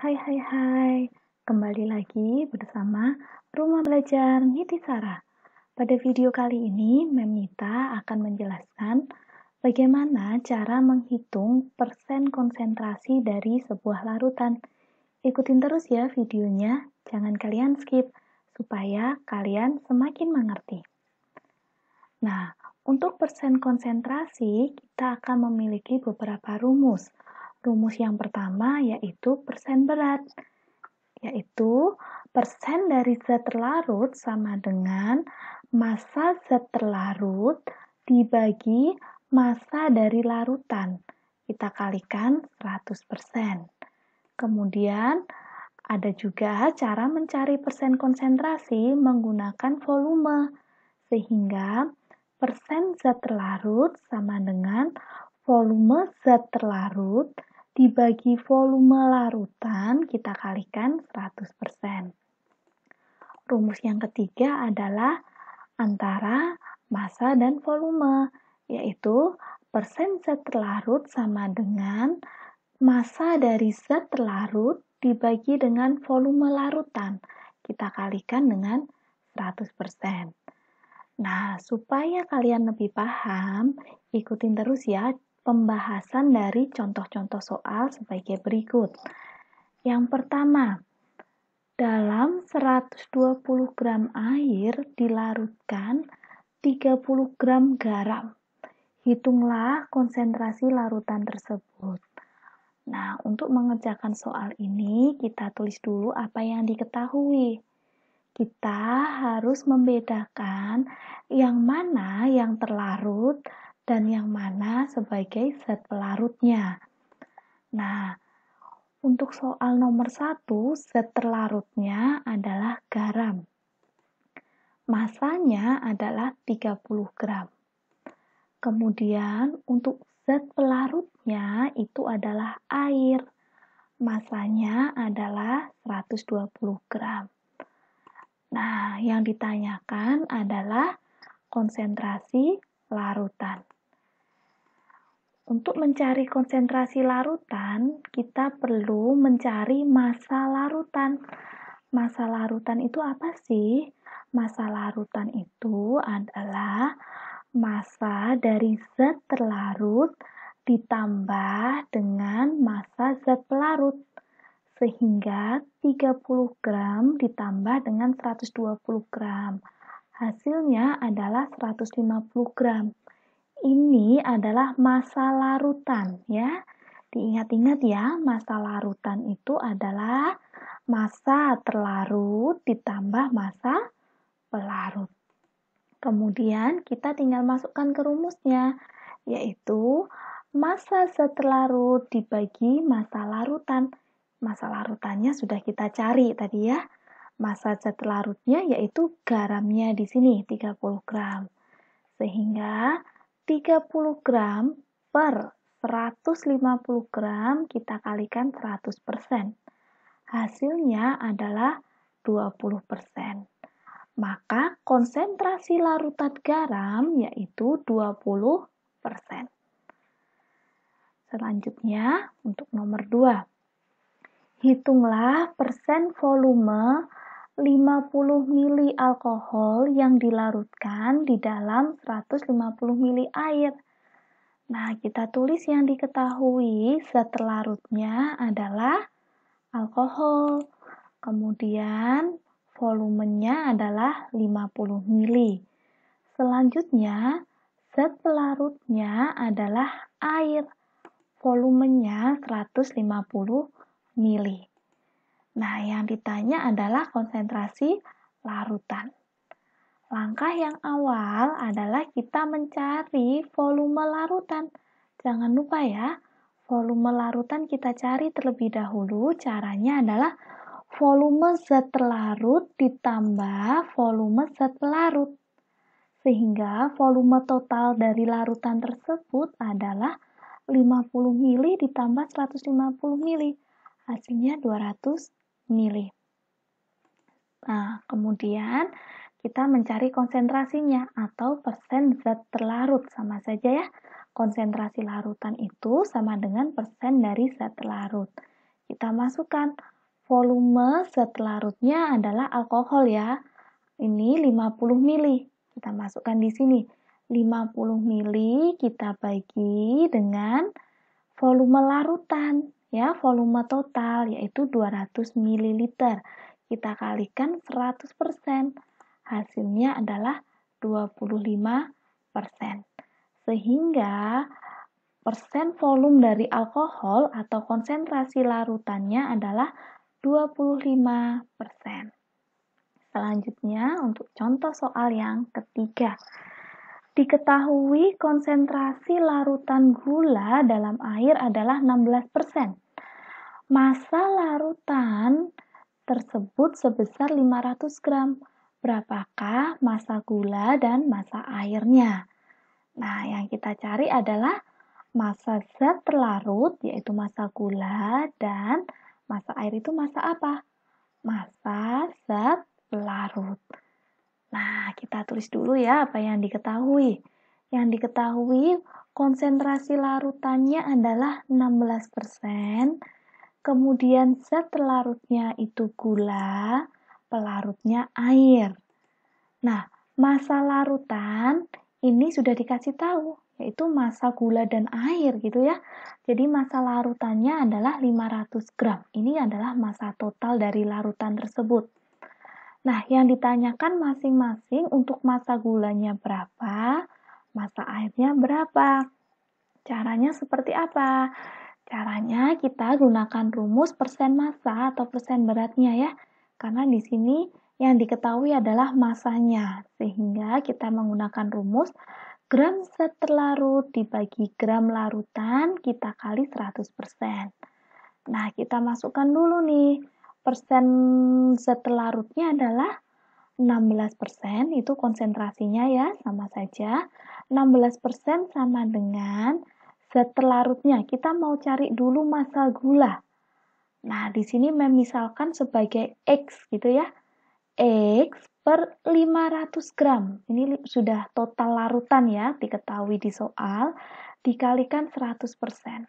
Hai, kembali lagi bersama Rumah Belajar Nitisara. Pada video kali ini, Memita akan menjelaskan bagaimana cara menghitung persen konsentrasi dari sebuah larutan. Ikutin terus ya videonya, jangan kalian skip, supaya kalian semakin mengerti. Nah, untuk persen konsentrasi, kita akan memiliki beberapa rumus. Rumus yang pertama yaitu persen berat, yaitu persen dari zat terlarut sama dengan massa zat terlarut dibagi massa dari larutan. Kita kalikan 100%. Kemudian, ada juga cara mencari persen konsentrasi menggunakan volume, sehingga persen zat terlarut sama dengan volume zat terlarut dibagi volume larutan, kita kalikan 100%. Rumus yang ketiga adalah antara massa dan volume, yaitu persen zat terlarut sama dengan massa dari zat terlarut dibagi dengan volume larutan, kita kalikan dengan 100%. Nah, supaya kalian lebih paham, ikutin terus ya pembahasan dari contoh-contoh soal sebagai berikut. Yang pertama, dalam 120 gram air dilarutkan 30 gram garam. Hitunglah konsentrasi larutan tersebut. Nah, untuk mengerjakan soal ini, kita tulis dulu apa yang diketahui. Kita harus membedakan yang mana yang terlarut dan yang mana sebagai zat pelarutnya. Nah, untuk soal nomor 1, zat terlarutnya adalah garam. Massanya adalah 30 gram. Kemudian untuk zat pelarutnya itu adalah air. Massanya adalah 120 gram. Nah, yang ditanyakan adalah konsentrasi larutan. Untuk mencari konsentrasi larutan, kita perlu mencari massa larutan. Massa larutan itu apa sih? Massa larutan itu adalah massa dari zat terlarut ditambah dengan massa zat pelarut. Sehingga 30 gram ditambah dengan 120 gram. Hasilnya adalah 150 gram. Ini adalah massa larutan ya. Diingat-ingat ya, massa larutan itu adalah massa terlarut ditambah massa pelarut. Kemudian kita tinggal masukkan ke rumusnya, yaitu massa zat terlarut dibagi massa larutan. Massa larutannya sudah kita cari tadi ya. Massa zat terlarutnya yaitu garamnya di sini 30 gram. Sehingga 30 gram per 150 gram kita kalikan 100%. Hasilnya adalah 20%. Maka konsentrasi larutan garam yaitu 20%. Selanjutnya untuk nomor 2. Hitunglah persen volume 50 mili alkohol yang dilarutkan di dalam 150 mili air. Nah, kita tulis yang diketahui zat terlarutnya adalah alkohol. Kemudian volumenya adalah 50 mili. Selanjutnya, zat pelarutnya adalah air. Volumenya 150 mili. Nah, yang ditanya adalah konsentrasi larutan. Langkah yang awal adalah kita mencari volume larutan. Jangan lupa ya, volume larutan kita cari terlebih dahulu. Caranya adalah volume zat terlarut ditambah volume zat pelarut. Sehingga volume total dari larutan tersebut adalah 50 mili ditambah 150 mili. Hasilnya 200 mili. Nah, kemudian kita mencari konsentrasinya atau persen zat terlarut. Sama saja ya, konsentrasi larutan itu sama dengan persen dari zat terlarut. Kita masukkan volume zat larutnya adalah alkohol ya. Ini 50 mili. Kita masukkan di sini. 50 mili kita bagi dengan volume larutan ya, volume total yaitu 200 ml. Kita kalikan 100%. Hasilnya adalah 25%. Sehingga persen volume dari alkohol atau konsentrasi larutannya adalah 25%. Selanjutnya untuk contoh soal yang ketiga. Diketahui konsentrasi larutan gula dalam air adalah 16%. Massa larutan tersebut sebesar 500 gram. Berapakah massa gula dan massa airnya? Nah, yang kita cari adalah massa zat terlarut, yaitu massa gula, dan massa air itu massa apa? Massa zat larut. Nah, kita tulis dulu ya apa yang diketahui. Yang diketahui konsentrasi larutannya adalah 16%, kemudian zat terlarutnya itu gula, pelarutnya air. Nah, massa larutan ini sudah dikasih tahu, yaitu massa gula dan air gitu ya. Jadi massa larutannya adalah 500 gram. Ini adalah massa total dari larutan tersebut. Nah, yang ditanyakan masing-masing untuk massa gulanya berapa, massa airnya berapa. Caranya seperti apa? Caranya kita gunakan rumus persen massa atau persen beratnya ya. Karena di sini yang diketahui adalah massanya, sehingga kita menggunakan rumus gram zat terlarut dibagi gram larutan kita kali 100%. Nah, kita masukkan dulu nih, persen zat terlarutnya adalah 16%, itu konsentrasinya ya, sama saja. 16% sama dengan zat terlarutnya. Kita mau cari dulu massa gula. Nah, di sini memisalkan sebagai X gitu ya. X per 500 gram. Ini sudah total larutan ya, diketahui di soal. Dikalikan 100%.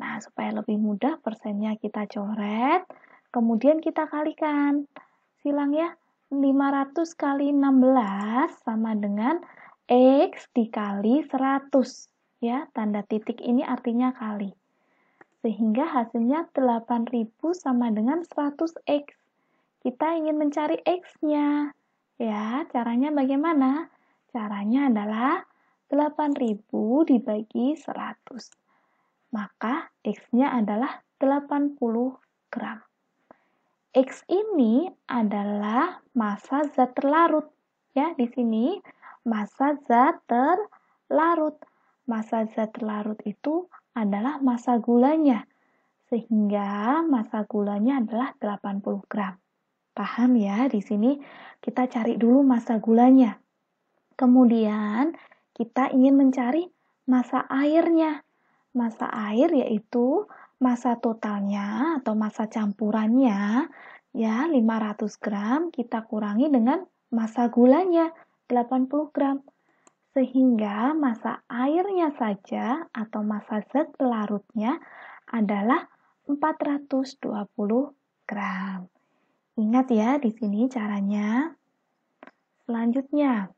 Nah, supaya lebih mudah persennya kita coret. Kemudian kita kalikan. Silang ya. 500 kali 16 sama dengan X dikali 100. Ya, tanda titik ini artinya kali. Sehingga hasilnya 8.000 sama dengan 100X. Kita ingin mencari X-nya. Ya, caranya bagaimana? Caranya adalah 8.000 dibagi 100. Maka X-nya adalah 80 gram. X ini adalah massa zat terlarut. Ya, di sini massa zat terlarut. Massa zat terlarut itu adalah massa gulanya. Sehingga massa gulanya adalah 80 gram. Paham ya? Di sini kita cari dulu massa gulanya. Kemudian kita ingin mencari massa airnya. Massa air yaitu massa totalnya atau massa campurannya ya 500 gram kita kurangi dengan massa gulanya 80 gram. Sehingga massa airnya saja atau massa zat pelarutnya adalah 420 gram. Ingat ya di sini caranya. Selanjutnya,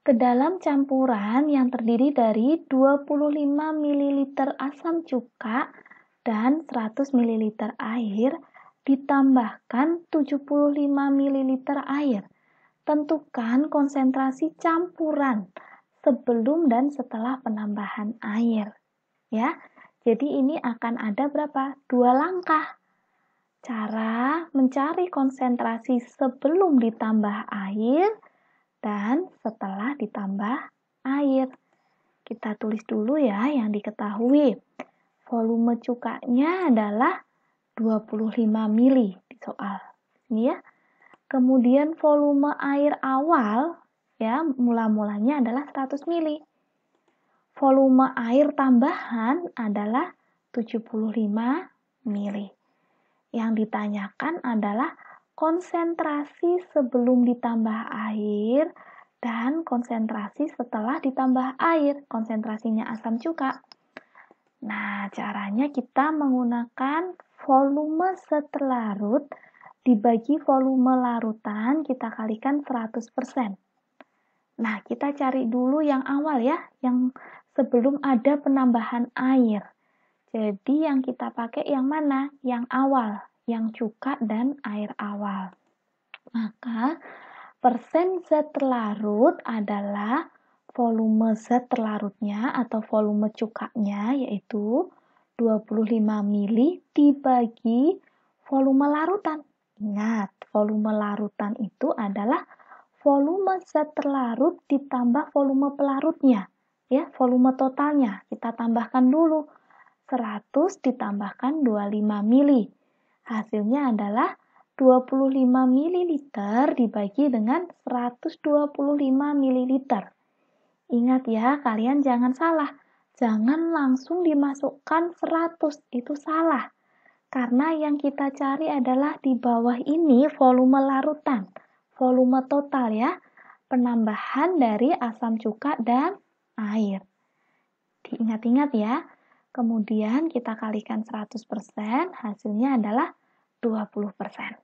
ke dalam campuran yang terdiri dari 25 ml asam cuka dan 100 ml air ditambahkan 75 ml air. Tentukan konsentrasi campuran sebelum dan setelah penambahan air. Ya, jadi ini akan ada berapa? 2 langkah. Cara mencari konsentrasi sebelum ditambah air dan setelah ditambah air. Kita tulis dulu ya yang diketahui. Volume cukanya adalah 25 mili di soal. Ini ya. Kemudian volume air awal ya mula-mulanya adalah 100 mili. Volume air tambahan adalah 75 mili. Yang ditanyakan adalah konsentrasi sebelum ditambah air dan konsentrasi setelah ditambah air. Konsentrasinya asam cuka. Nah, caranya kita menggunakan volume seterlarut dibagi volume larutan, kita kalikan 100%. Nah, kita cari dulu yang awal ya, yang sebelum ada penambahan air. Jadi yang kita pakai yang mana? Yang awal, yang cuka dan air awal. Maka persen zat terlarut adalah volume zat terlarutnya atau volume cukanya, yaitu 25 mili dibagi volume larutan. Ingat, volume larutan itu adalah volume zat terlarut ditambah volume pelarutnya. Ya, volume totalnya kita tambahkan dulu. 100 ditambahkan 25 mili. Hasilnya adalah 25 ml dibagi dengan 125 ml. Ingat ya, kalian jangan salah. Jangan langsung dimasukkan 100, itu salah. Karena yang kita cari adalah di bawah ini volume larutan. Volume total ya. Penambahan dari asam cuka dan air. Diingat-ingat ya. Kemudian kita kalikan 100%, hasilnya adalah 20%.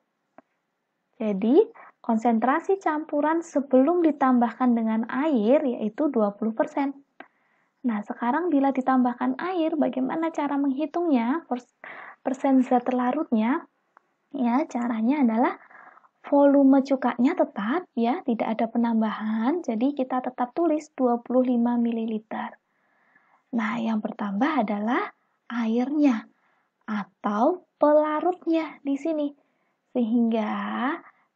Jadi, konsentrasi campuran sebelum ditambahkan dengan air yaitu 20%. Nah, sekarang bila ditambahkan air, bagaimana cara menghitungnya? Persen zat terlarutnya, ya, caranya adalah volume cukanya tetap, ya, tidak ada penambahan, jadi kita tetap tulis 25 ml. Nah, yang bertambah adalah airnya atau pelarutnya di sini. Sehingga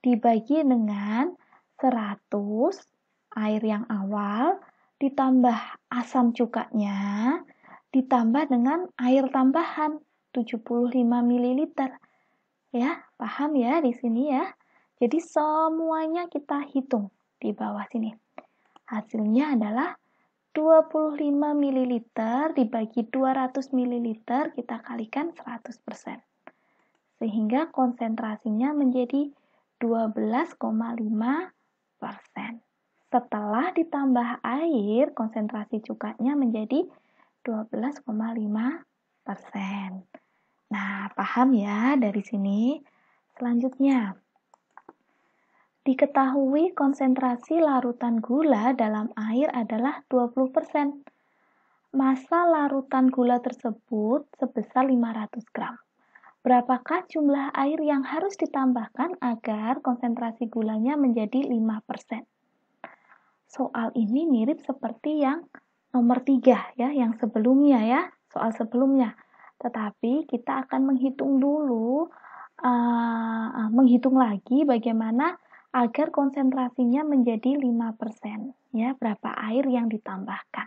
dibagi dengan 100 air yang awal ditambah asam cukanya ditambah dengan air tambahan 75 ml. Ya, paham ya di sini ya. Jadi semuanya kita hitung di bawah sini. Hasilnya adalah 25 ml dibagi 200 ml kita kalikan 100%. Sehingga konsentrasinya menjadi 12,5%. Setelah ditambah air, konsentrasi cukanya menjadi 12,5%. Nah, paham ya dari sini? Selanjutnya, diketahui konsentrasi larutan gula dalam air adalah 20%. Massa larutan gula tersebut sebesar 500 gram. Berapakah jumlah air yang harus ditambahkan agar konsentrasi gulanya menjadi 5%? Soal ini mirip seperti yang nomor 3 ya, yang sebelumnya ya, soal sebelumnya. Tetapi kita akan menghitung dulu, menghitung lagi bagaimana agar konsentrasinya menjadi 5%. Ya, berapa air yang ditambahkan.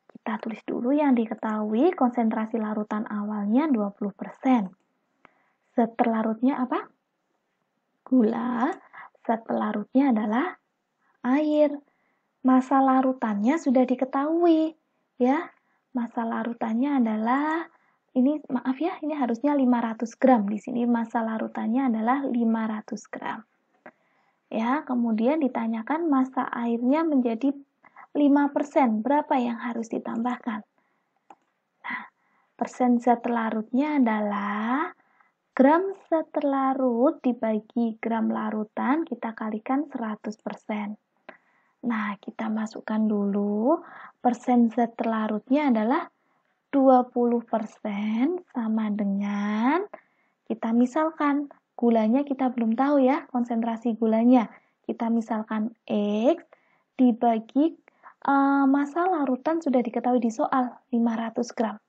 Kita tulis dulu yang diketahui konsentrasi larutan awalnya 20%. Zat terlarutnya apa? Gula. Zat pelarutnya adalah air. Massa larutannya sudah diketahui, ya. Massa larutannya adalah ini maaf ya, ini harusnya 500 gram. Di sini massa larutannya adalah 500 gram. Ya, kemudian ditanyakan massa airnya menjadi 5%. Berapa yang harus ditambahkan? Nah, persen zat terlarutnya adalah gram zat terlarut dibagi gram larutan, kita kalikan 100%. Nah, kita masukkan dulu, persen zat terlarutnya adalah 20% sama dengan, kita misalkan, gulanya kita belum tahu ya, konsentrasi gulanya. Kita misalkan X dibagi massa larutan sudah diketahui di soal, 500 gram.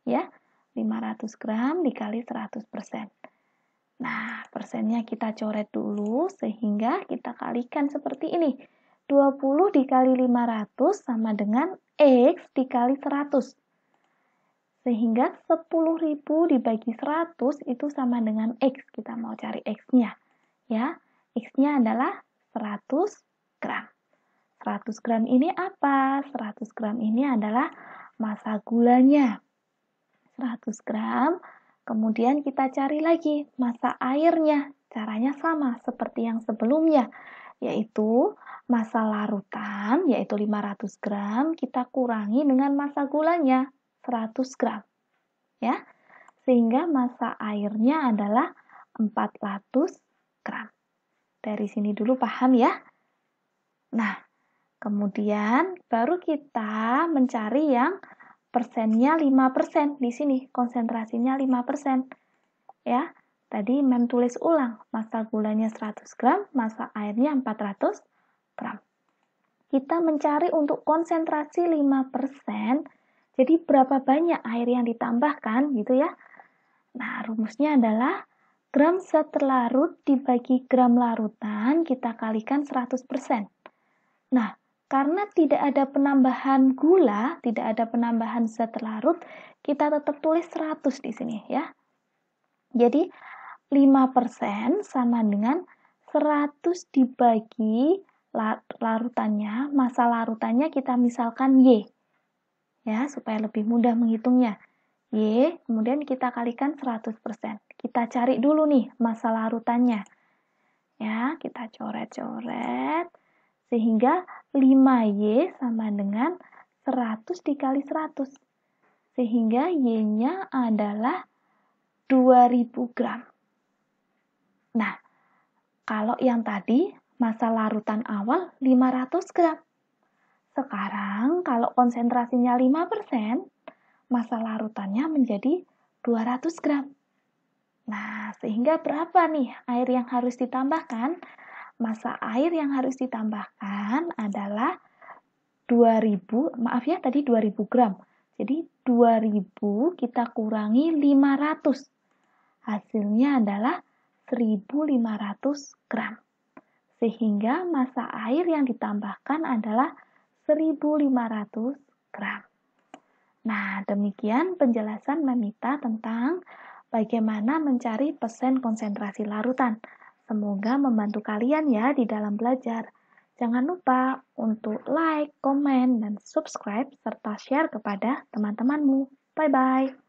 Ya, 500 gram dikali 100%. Nah, persennya kita coret dulu sehingga kita kalikan seperti ini. 20 dikali 500 sama dengan X dikali 100. Sehingga 10.000 dibagi 100 itu sama dengan X. Kita mau cari X-nya. Ya, X-nya adalah 100 gram. 100 gram ini apa? 100 gram ini adalah massa gulanya. 100 gram. Kemudian kita cari lagi massa airnya. Caranya sama seperti yang sebelumnya. Yaitu massa larutan, yaitu 500 gram, kita kurangi dengan massa gulanya. 100 gram. Ya, sehingga massa airnya adalah 400 gram. Dari sini dulu paham ya? Nah, kemudian baru kita mencari yang persennya 5%. Di sini konsentrasinya 5%. Ya, tadi Mem tulis ulang. Massa gulanya 100 gram, massa airnya 400 gram. Kita mencari untuk konsentrasi 5%. Jadi berapa banyak air yang ditambahkan gitu ya. Nah, rumusnya adalah gram zat terlarut dibagi gram larutan, kita kalikan 100%. Nah, karena tidak ada penambahan gula, tidak ada penambahan zat terlarut, kita tetap tulis 100 di sini ya. Jadi, 5% sama dengan 100 dibagi larutannya, massa larutannya kita misalkan Y. Ya, supaya lebih mudah menghitungnya. Y, kemudian kita kalikan 100%. Kita cari dulu nih massa larutannya. Ya, kita coret-coret sehingga 5Y sama dengan 100 dikali 100. Sehingga Y-nya adalah 2000 gram. Nah, kalau yang tadi massa larutan awal 500 gram. Sekarang kalau konsentrasinya 5%, massa larutannya menjadi 200 gram. Nah, sehingga berapa nih air yang harus ditambahkan? Massa air yang harus ditambahkan adalah 2000 gram. Jadi 2000 kita kurangi 500. Hasilnya adalah 1500 gram. Sehingga massa air yang ditambahkan adalah 1500 gram. Nah, demikian penjelasan Memita tentang bagaimana mencari persen konsentrasi larutan. Semoga membantu kalian ya di dalam belajar. Jangan lupa untuk like, komen, dan subscribe, serta share kepada teman-temanmu. Bye-bye.